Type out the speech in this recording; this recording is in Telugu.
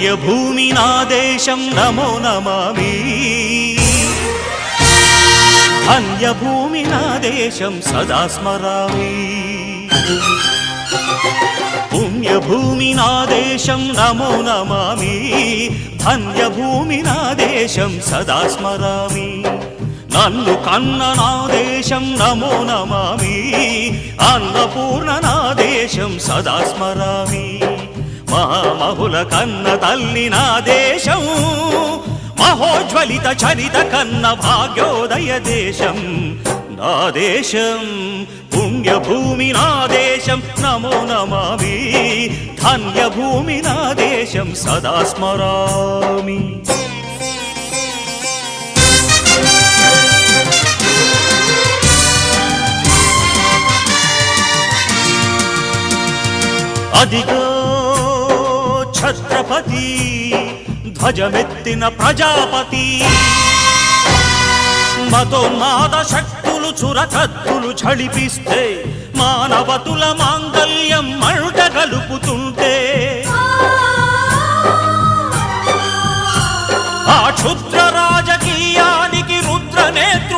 పుణ్యభూమి నా దేశం నమో నమామి ధన్యభూమి నా దేశం సదా స్మరామి పుణ్యభూమి నా దేశం నమో నమామి ధన్యభూమి నా దేశం సదా స్మరామి నన్ను కన్న నా దేశం నమో నమామి అన్నపూర్ణ నా దేశం సదా స్మరామి మహామహుల కన్న తల్లి నా దేశం మహోజ్వలిత చరిత కన్న భాగ్యోదయ దేశం నా దేశం పుణ్యభూమి నా దేశం నమో నమామి ధన్యభూమి నా దేశం సదా స్మరామి అదిగో ఛత్రపతి ధ్వజమెత్తిన ప్రజాపతి మతోన్మాద శక్తులు చురకత్తులు ఝళిపిస్తే మానవతుల మాంగల్యం మంట కలుపుతుంటే